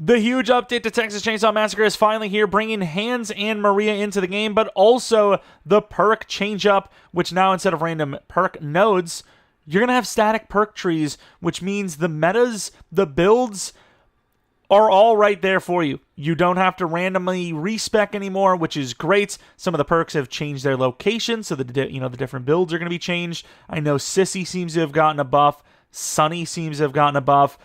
The huge update to Texas Chainsaw Massacre is finally here, bringing Hans and Maria into the game, but also the perk change up, which now instead of random perk nodes, you're going to have static perk trees, which means the metas, the builds are all right there for you. You don't have to randomly respec anymore, which is great. Some of the perks have changed their location, so the different builds are going to be changed. I know Sissy seems to have gotten a buff. Sunny seems to have gotten a buff.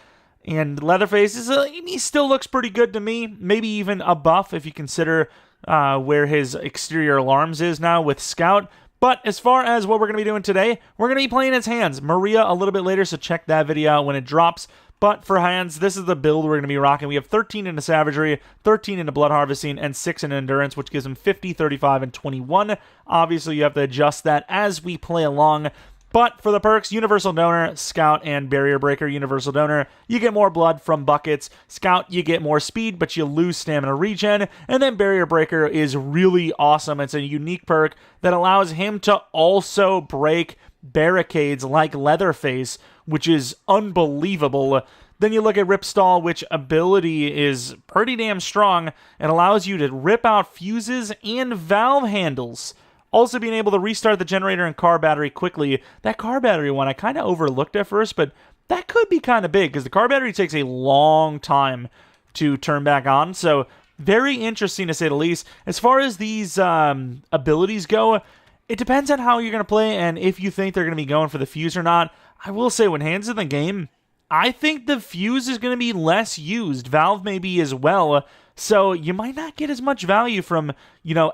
And Leatherface, he still looks pretty good to me. Maybe even a buff if you consider where his exterior alarms is now with Scout. But as far as what we're going to be doing today, we're going to be playing as Hans. Maria a little bit later, so check that video out when it drops. But for Hans, this is the build we're going to be rocking. We have 13 into Savagery, 13 into Blood Harvesting, and 6 in Endurance, which gives him 50, 35, and 21. Obviously, you have to adjust that as we play along. But for the perks, Universal Donor, Scout, and Barrier Breaker. Universal Donor, you get more blood from buckets. Scout, you get more speed, but you lose stamina regen. And then Barrier Breaker is really awesome. It's a unique perk that allows him to also break barricades like Leatherface, which is unbelievable. Then you look at Ripstall, which ability is pretty damn strong and allows you to rip out fuses and valve handles. Also being able to restart the generator and car battery quickly. That car battery one I kind of overlooked at first, but that could be kind of big because the car battery takes a long time to turn back on. So very interesting to say the least. As far as these abilities go, it depends on how you're going to play and if you think they're going to be going for the fuse or not. I will say when Hans in the game, I think the fuse is going to be less used. Valve may be as well. So you might not get as much value from,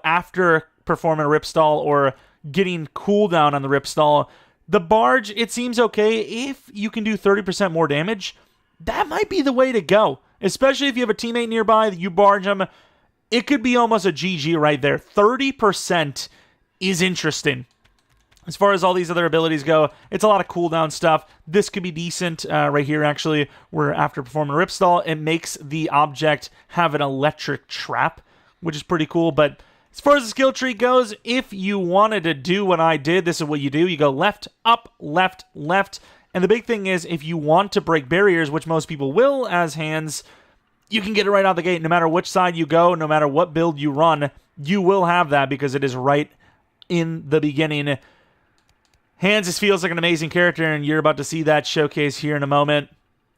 after performing a Ripstall or getting cooldown on the Ripstall. The Barge, it seems okay. If you can do 30% more damage, that might be the way to go. Especially if you have a teammate nearby that you barge them. It could be almost a GG right there. 30% is interesting. As far as all these other abilities go, it's a lot of cooldown stuff. This could be decent right here, actually, where after performing a Ripstall, it makes the object have an electric trap, which is pretty cool. But as far as the skill tree goes, if you wanted to do what I did, this is what you do. You go left, up, left, left. And the big thing is, if you want to break barriers, which most people will as Hans, you can get it right out the gate. No matter which side you go, no matter what build you run, you will have that because it is right in the beginning. Hans just feels like an amazing character, and you're about to see that showcase here in a moment.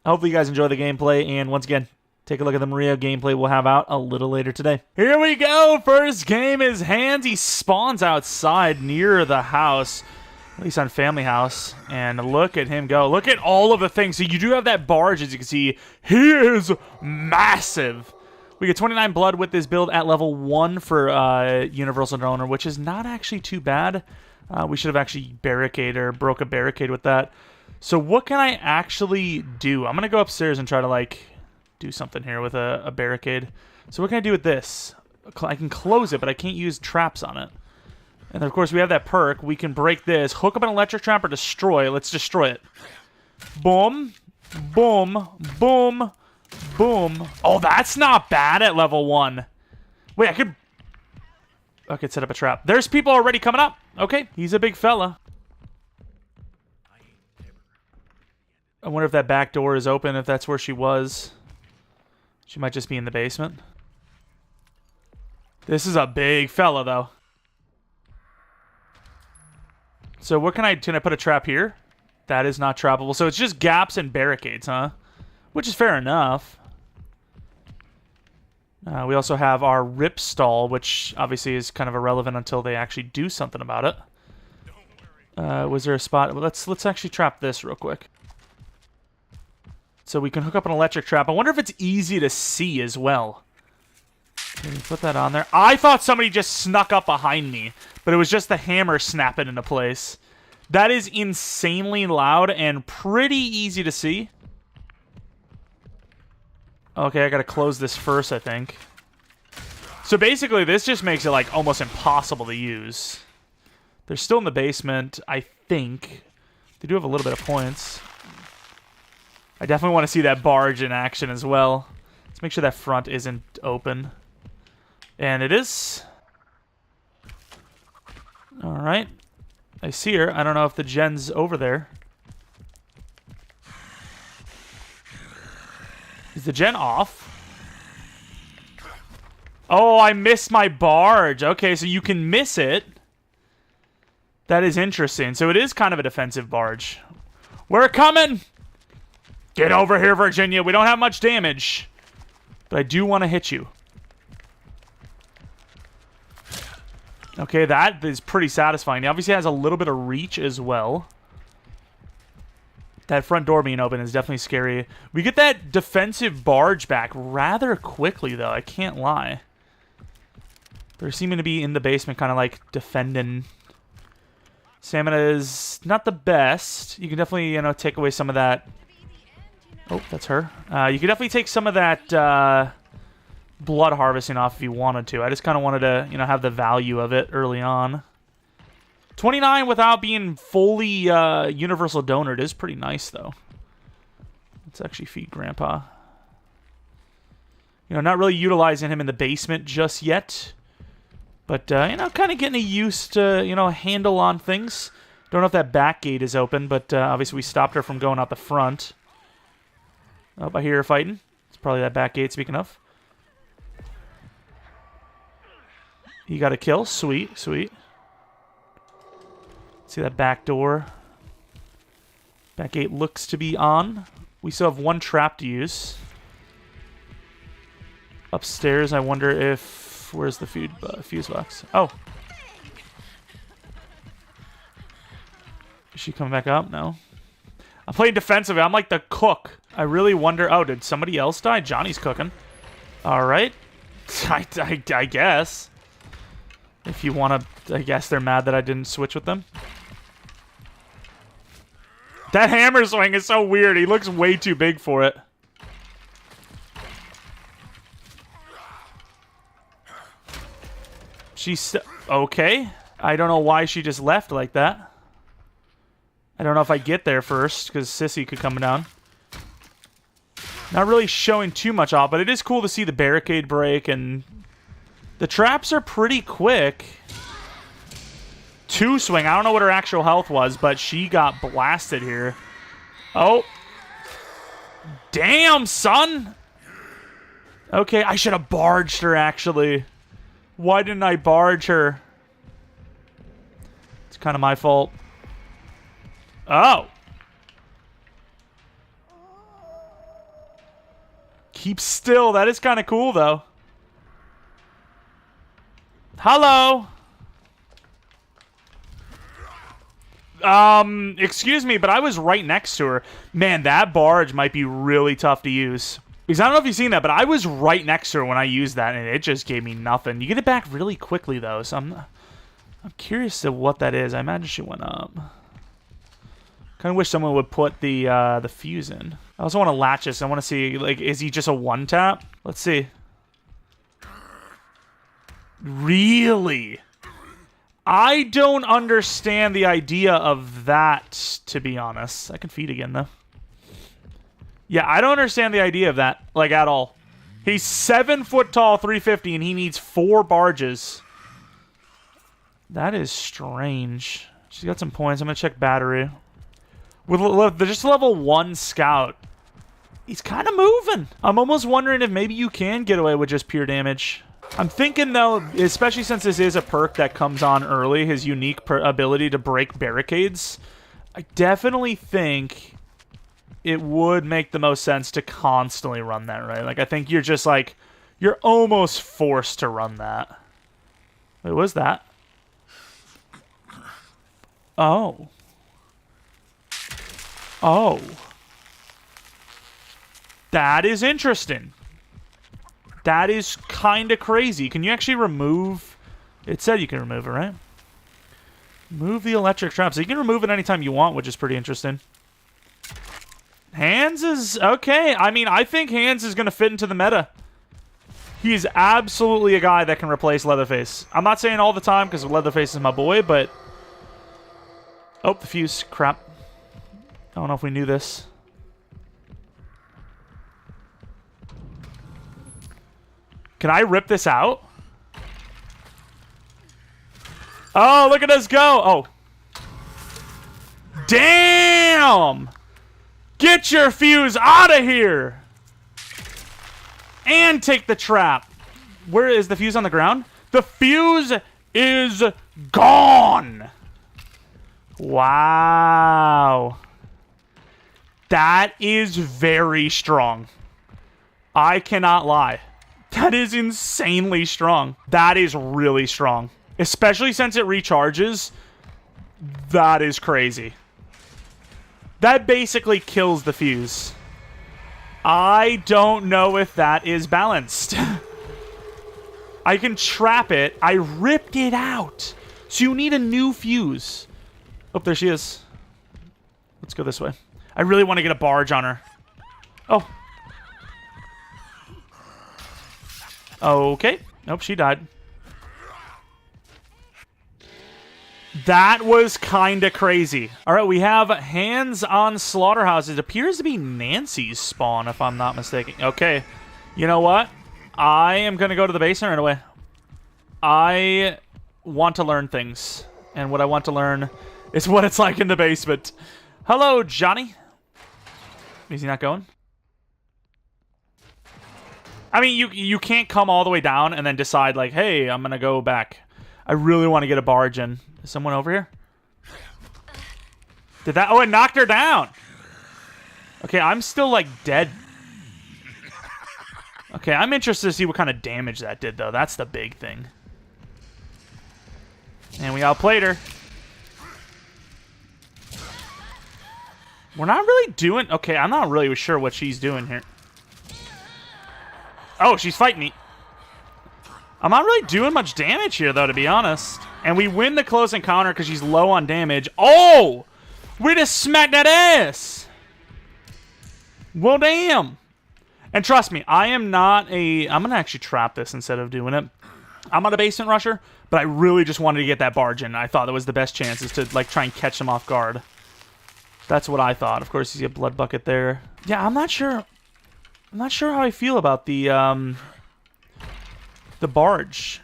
Hopefully you guys enjoy the gameplay, and once again, take a look at the Maria gameplay we'll have out a little later today. Here we go! First game is Hans. He spawns outside near the house, at least on Family House, and look at him go. Look at all of the things. So you do have that barge, as you can see. He is massive. We get 29 blood with this build at level 1 for Universal Donor, which is not actually too bad. We should have actually broke a barricade with that. So what can I actually do? I'm going to go upstairs and try to, do something here with a barricade. So what can I do with this? I can close it, but I can't use traps on it. And, of course, we have that perk. We can break this, hook up an electric trap, or destroy. Let's destroy it. Boom. Boom. Boom. Boom. Oh, that's not bad at level 1. Wait, I could set up a trap. There's people already coming up. Okay, he's a big fella. I wonder if that back door is open, if that's where she was. She might just be in the basement. This is a big fella, though. So what can I put a trap here? That is not trappable. So it's just gaps and barricades, huh? Which is fair enough. We also have our Ripstall, which obviously is kind of irrelevant until they actually do something about it. Was there a spot? Well, let's actually trap this real quick. So we can hook up an electric trap. I wonder if it's easy to see as well. Can we put that on there? I thought somebody just snuck up behind me, but it was just the hammer snapping into place. That is insanely loud and pretty easy to see. Okay, I gotta close this first, I think. So basically, this just makes it, almost impossible to use. They're still in the basement, I think. They do have a little bit of points. I definitely want to see that barge in action as well. Let's make sure that front isn't open. And it is. Alright. I see her. I don't know if the gen's over there. Is the gen off? Oh, I missed my barge. Okay, so you can miss it. That is interesting. So it is kind of a defensive barge. We're coming! Get over here, Virginia. We don't have much damage. But I do want to hit you. Okay, that is pretty satisfying. He obviously has a little bit of reach as well. That front door being open is definitely scary. We get that defensive barge back rather quickly, though. I can't lie. They're seeming to be in the basement, kind of like defending. Stamina is not the best. You can definitely, take away some of that. Oh, that's her. You can definitely take some of that blood harvesting off if you wanted to. I just kind of wanted to, have the value of it early on. 29 without being fully universal donored is pretty nice, though. Let's actually feed Grandpa. Not really utilizing him in the basement just yet. But, kind of getting used to, handle on things. Don't know if that back gate is open, but obviously we stopped her from going out the front. Oh, I hear her fighting. It's probably that back gate, speaking of. He got a kill. Sweet, sweet. See that back door. Back gate looks to be on. We still have one trap to use. Upstairs, I wonder if... Where's the fuse box? Oh. Is she coming back up? No. I'm playing defensively. I'm like the cook. I really wonder... Oh, did somebody else die? Johnny's cooking. All right. I guess. If you want to... I guess they're mad that I didn't switch with them. That hammer swing is so weird. He looks way too big for it. She's... Okay. I don't know why she just left like that. I don't know if I get there first, because Sissy could come down. Not really showing too much off, but it is cool to see the barricade break, and... The traps are pretty quick. 2 swing. I don't know what her actual health was, but she got blasted here. Oh. Damn, son! Okay, I should have barged her, actually. Why didn't I barge her? It's kind of my fault. Oh. Keep still. That is kind of cool, though. Hello. Excuse me, but I was right next to her. Man, that barge might be really tough to use. Because I don't know if you've seen that, but I was right next to her when I used that, and it just gave me nothing. You get it back really quickly, though, so I'm curious to what that is. I imagine she went up. Kind of wish someone would put the fuse in. I also want to latch this. I want to see, like, is he just a one-tap? Let's see. Really? I don't understand the idea of that, to be honest. I can feed again, though. Yeah, I don't understand the idea of that, like, at all. He's 7 foot tall, 350, and he needs 4 barges. That is strange. She's got some points. I'm going to check battery. With just level 1 scout, he's kind of moving. I'm almost wondering if maybe you can get away with just pure damage. I'm thinking, though, especially since this is a perk that comes on early, his unique ability to break barricades, I definitely think it would make the most sense to constantly run that, right? Like, I think you're just, like, you're almost forced to run that. Wait, what was that? Oh. Oh. That is interesting. That is kind of crazy. Can you actually remove... It said you can remove it, right? Move the electric trap. So you can remove it anytime you want, which is pretty interesting. Hands is... Okay. I mean, I think Hands is going to fit into the meta. He's absolutely a guy that can replace Leatherface. I'm not saying all the time because Leatherface is my boy, but... Oh, the fuse. Crap. I don't know if we knew this. Can I rip this out? Oh, look at us go. Oh. Damn! Get your fuse out of here! And take the trap. Where is the fuse on the ground? The fuse is gone. Wow. That is very strong. I cannot lie. That is insanely strong. That is really strong. Especially since it recharges. That is crazy. That basically kills the fuse. I don't know if that is balanced. I can trap it. I ripped it out. So you need a new fuse. Oh, there she is. Let's go this way. I really want to get a barge on her. Oh. Okay. Nope, she died. That was kind of crazy. All right, we have hands on slaughterhouse. It appears to be Nancy's spawn, if I'm not mistaken. Okay. You know what? I am going to go to the basement right away. I want to learn things. And what I want to learn is what it's like in the basement. Hello, Johnny. Is he not going? I mean, you can't come all the way down and then decide, like, hey, I'm going to go back. I really want to get a barge in. Is someone over here? Did that... Oh, it knocked her down. Okay, I'm still, like, dead. Okay, I'm interested to see what kind of damage that did, though. That's the big thing. And we outplayed her. We're not really doing... Okay, I'm not really sure what she's doing here. Oh, she's fighting me. I'm not really doing much damage here, though, to be honest. And we win the close encounter because she's low on damage. Oh! We just smacked that ass! Well, damn. And trust me, I am not a... I'm going to actually trap this instead of doing it. I'm not a basement rusher, but I really just wanted to get that barge in. I thought that was the best chance, is to, like, try and catch them off guard. That's what I thought. Of course, you see a blood bucket there. Yeah, I'm not sure... I'm not sure how I feel about the barge.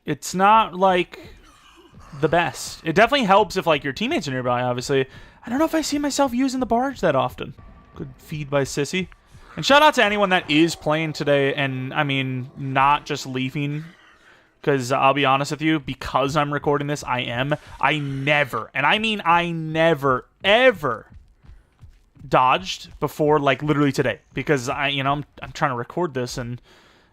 It's not, like, the best. It definitely helps if, like, your teammates are nearby, obviously. I don't know if I see myself using the barge that often. Good feed by Sissy. And shout out to anyone that is playing today and, I mean, not just leaving. Because I'll be honest with you, because I'm recording this, I never, and I mean I never, ever dodged before, like, literally today. Because, I'm trying to record this and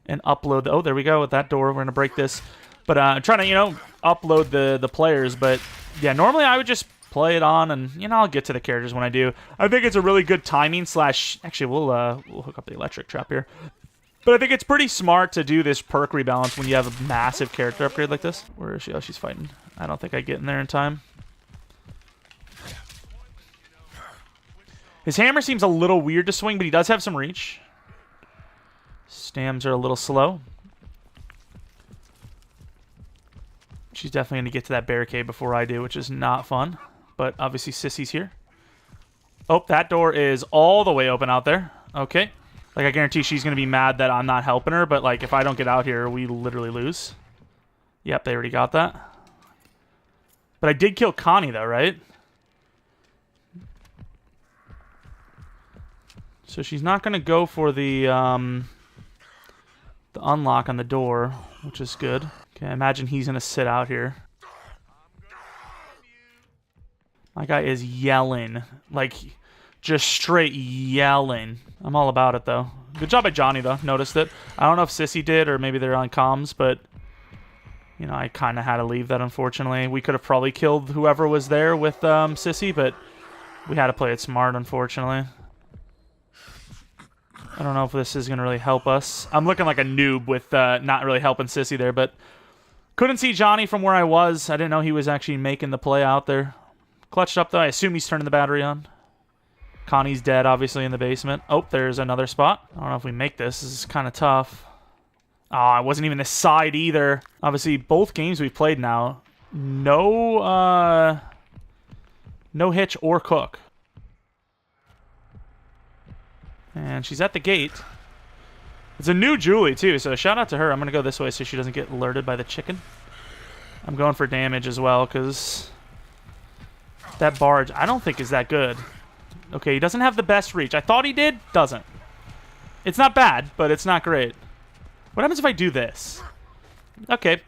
upload. Oh, there we go with that door. We're going to break this. But I'm trying to, upload the players. But, yeah, normally I would just play it on and, I'll get to the characters when I do. I think it's a really good timing slash... Actually, we'll hook up the electric trap here. But I think it's pretty smart to do this perk rebalance when you have a massive character upgrade like this. Where is she? Oh, she's fighting. I don't think I get in there in time. His hammer seems a little weird to swing, but he does have some reach. Stams are a little slow. She's definitely going to get to that barricade before I do, which is not fun. But obviously Sissy's here. Oh, that door is all the way open out there. Okay. Like, I guarantee she's going to be mad that I'm not helping her, but, like, if I don't get out here, we literally lose. Yep, they already got that. But I did kill Connie, though, right? So she's not going to go for the unlock on the door, which is good. Okay, I imagine he's going to sit out here. My guy is yelling. Like, just straight yelling. I'm all about it, though. Good job by Johnny, though. Noticed it. I don't know if Sissy did or maybe they're on comms, but, I kind of had to leave that, unfortunately. We could have probably killed whoever was there with Sissy, but we had to play it smart, unfortunately. I don't know if this is going to really help us. I'm looking like a noob with not really helping Sissy there, but couldn't see Johnny from where I was. I didn't know he was actually making the play out there. Clutched up, though. I assume he's turning the battery on. Connie's dead, obviously, in the basement. Oh, there's another spot. I don't know if we make this. This is kind of tough. Oh, I wasn't even this side either. Obviously, both games we've played now, no hitch or cook. And she's at the gate. It's a new Julie, too, so shout out to her. I'm going to go this way so she doesn't get alerted by the chicken. I'm going for damage as well, because that barge, I don't think is that good. Okay, he doesn't have the best reach. I thought he did. Doesn't. It's not bad, but it's not great. What happens if I do this? Okay.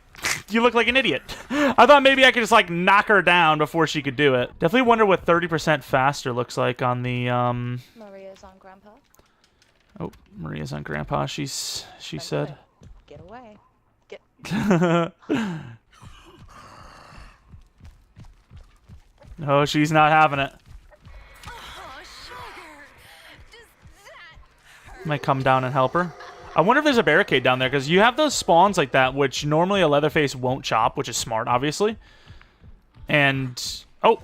You look like an idiot. I thought maybe I could just, like, knock her down before she could do it. Definitely wonder what 30% faster looks like on the, Maria's on Grandpa. Oh, Maria's on Grandpa, she said. Get away. Get... No, she's not having it. Might come down and help her. I wonder if there's a barricade down there, because you have those spawns like that, which normally a Leatherface won't chop, which is smart, obviously. And... Oh!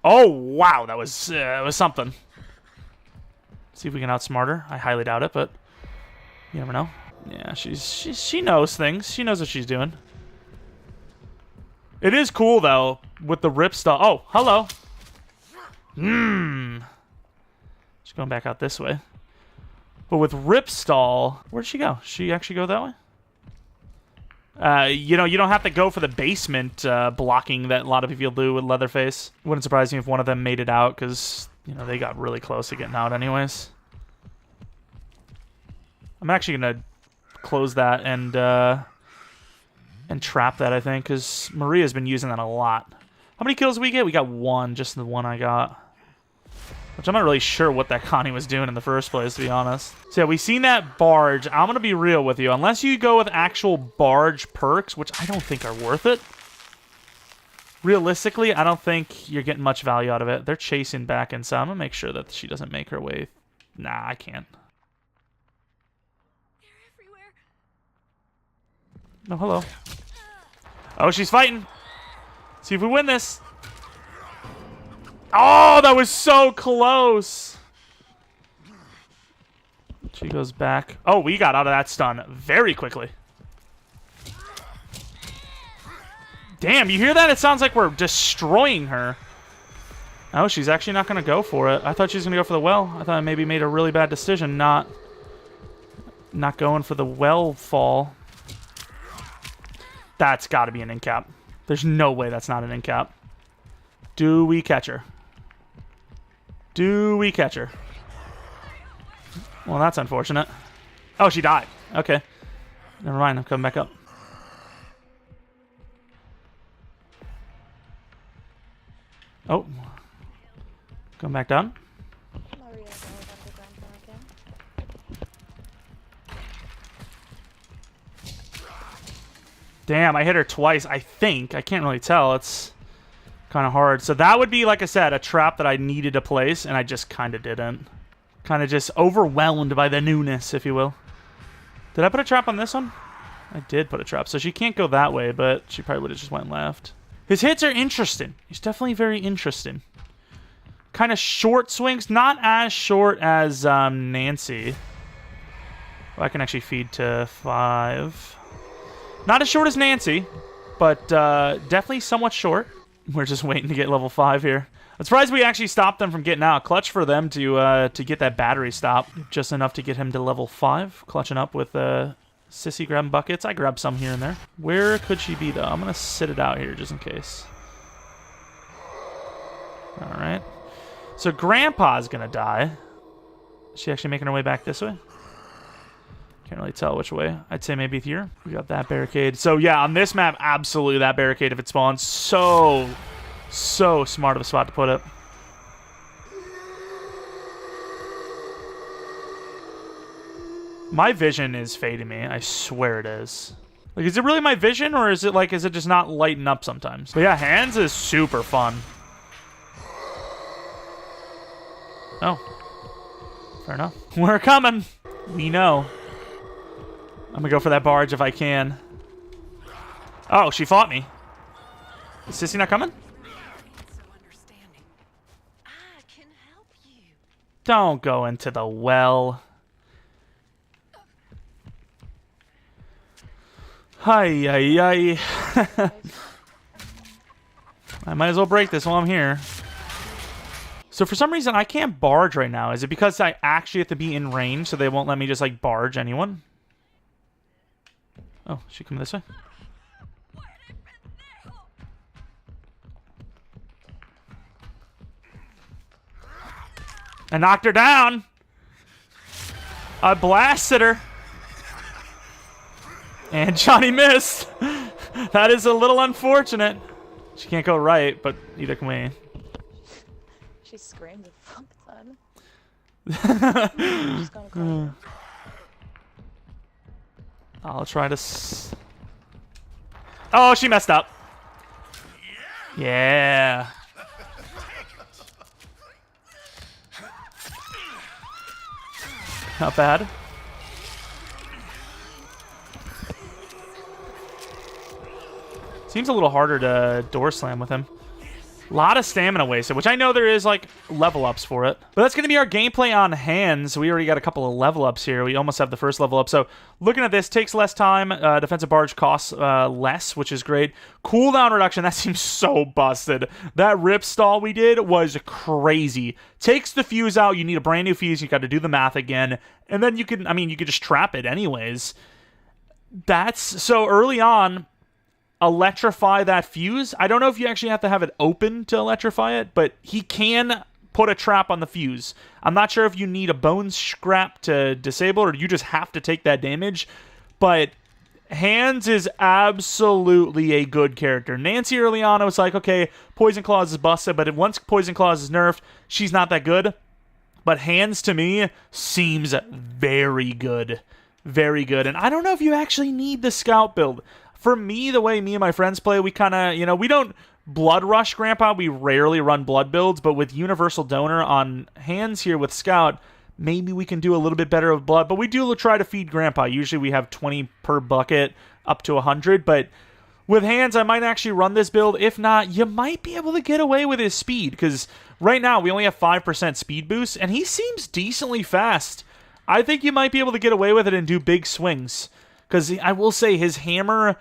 Oh, wow, that was something. See if we can outsmart her. I highly doubt it, but you never know. Yeah, she knows things. She knows what she's doing. It is cool, though, with the rip stall. Oh, hello. She's going back out this way. But with rip stall, where'd she go? She actually go that way? You know, you don't have to go for the basement blocking that a lot of people do with Leatherface. Wouldn't surprise me if one of them made it out, because, you know, they got really close to getting out anyways. I'm actually going to close that and trap that, I think, because Maria's been using that a lot. How many kills did we get? We got one, just the one I got. Which I'm not really sure what that Connie was doing in the first place, to be honest. So yeah, we've seen that barge. I'm going to be real with you. Unless you go with actual barge perks, which I don't think are worth it. Realistically, I don't think you're getting much value out of it. They're chasing back inside. I'm going to make sure that she doesn't make her way. Nah, I can't. They're everywhere. Oh, hello. Oh, she's fighting. See if we win this. Oh, that was so close. She goes back. Oh, we got out of that stun very quickly. Damn, you hear that? It sounds like we're destroying her. Oh, she's actually not going to go for it. I thought she was going to go for the well. I thought I maybe made a really bad decision not going for the well fall. That's got to be an incap. There's no way that's not an incap. Do we catch her? Do we catch her? Well, that's unfortunate. Oh, she died. Okay. Never mind. I'm coming back up. Oh. Going back down. Maria's on Grandpa again. Damn, I hit her twice, I think. I can't really tell. It's kind of hard. So that would be, like I said, a trap that I needed to place, and I just kind of didn't. Kind of just overwhelmed by the newness, if you will. Did I put a trap on this one? I did put a trap. So she can't go that way, but she probably would have just went left. His hits are interesting. He's definitely very interesting. Kind of short swings. Not as short as Nancy. Well, I can actually feed to 5. Not as short as Nancy, but definitely somewhat short. We're just waiting to get level 5 here. I'm surprised we actually stopped them from getting out. Clutch for them to get that battery stop. Just enough to get him to level 5. Clutching up with Sissy grabbing buckets. I grabbed some here and there. Where could she be, though? I'm going to sit it out here just in case. All right. So Grandpa's going to die. Is she actually making her way back this way? Can't really tell which way. I'd say maybe here. We got that barricade. So yeah, on this map, absolutely that barricade if it spawns. So smart of a spot to put it. My vision is fading me. I swear it is. Like, is it really my vision, or is it like, is it just not lighting up sometimes? But yeah, hands is super fun. Oh. Fair enough. We're coming. We know. I'm gonna go for that barge if I can. Oh, she fought me. Is Sissy not coming? So understanding. I can help you. Don't go into the well. Hi, I might as well break this while I'm here. So for some reason, I can't barge right now. Is it because I actually have to be in range so they won't let me just, like, barge anyone? Oh, she coming this way? I knocked her down. I blasted her. And Johnny missed. That is a little unfortunate. She can't go right, but neither can we. She screamed a fuck ton. I'm just gonna call you. I'll try to... Oh, she messed up. Yeah. Not bad. Seems a little harder to door slam with him. A lot of stamina wasted, which I know there is, like, level ups for it. But that's going to be our gameplay on hands. We already got a couple of level ups here. We almost have the first level up. So looking at this, takes less time. Defensive barge costs less, which is great. Cooldown reduction, that seems so busted. That rip stall we did was crazy. Takes the fuse out. You need a brand new fuse. You got to do the math again. And then you can, I mean, you could just trap it anyways. That's, so early on, electrify that fuse. I don't know if you actually have to have it open to electrify it, but he can put a trap on the fuse. I'm not sure if you need a bone scrap to disable it or you just have to take that damage, but Hands is absolutely a good character. Nancy early on, I was like, okay, Poison Claws is busted, but once Poison Claws is nerfed, she's not that good. But Hands, to me, seems very good. Very good. And I don't know if you actually need the Scout build. For me, the way me and my friends play, we kind of, we don't Blood Rush Grandpa. We rarely run Blood builds, but with Universal Donor on Hands here with Scout, maybe we can do a little bit better with Blood. But we do try to feed Grandpa. Usually we have 20 per bucket up to 100, but with Hands, I might actually run this build. If not, you might be able to get away with his speed, because right now we only have 5% speed boost, and he seems decently fast. I think you might be able to get away with it and do big swings, because I will say his hammer,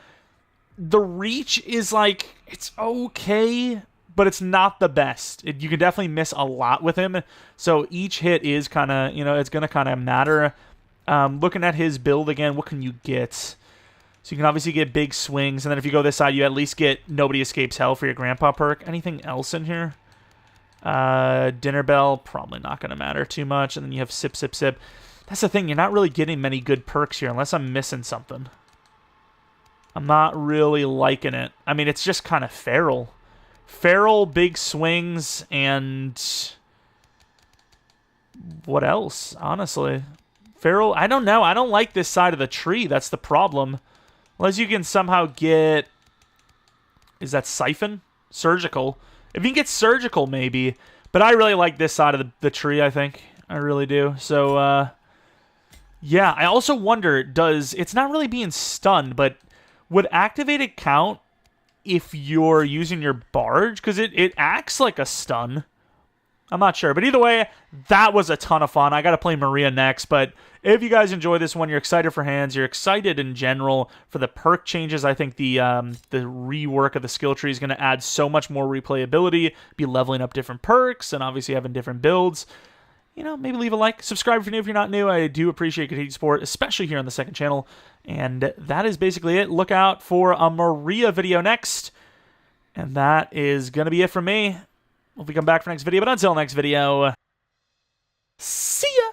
the reach is like, it's okay, but it's not the best. You can definitely miss a lot with him, so each hit is kind of, it's going to kind of matter. Looking at his build again, what can you get? So you can obviously get big swings, and then if you go this side, you at least get Nobody Escapes Hell for your Grandpa perk. Anything else in here? Dinner Bell, probably not going to matter too much, and then you have Sip, Sip, Sip. That's the thing, you're not really getting many good perks here, unless I'm missing something. I'm not really liking it. I mean, it's just kind of feral. Feral, big swings, and what else, honestly? Feral, I don't know. I don't like this side of the tree. That's the problem. Unless you can somehow get... Is that Siphon? Surgical. If you can get Surgical, maybe. But I really like this side of the tree, I think. I really do. So, yeah. I also wonder, it's not really being stunned, but would Activated count if you're using your barge? Because it acts like a stun. I'm not sure. But either way, that was a ton of fun. I got to play Maria next. But if you guys enjoy this one, you're excited for Hands, you're excited in general for the perk changes. I think the rework of the skill tree is going to add so much more replayability, be leveling up different perks, and obviously having different builds. Maybe leave a like. Subscribe if you're new. If you're not new, I do appreciate continued support, especially here on the second channel. And that is basically it. Look out for a Maria video next. And that is going to be it from me. We'll be coming back for next video. But until next video, see ya!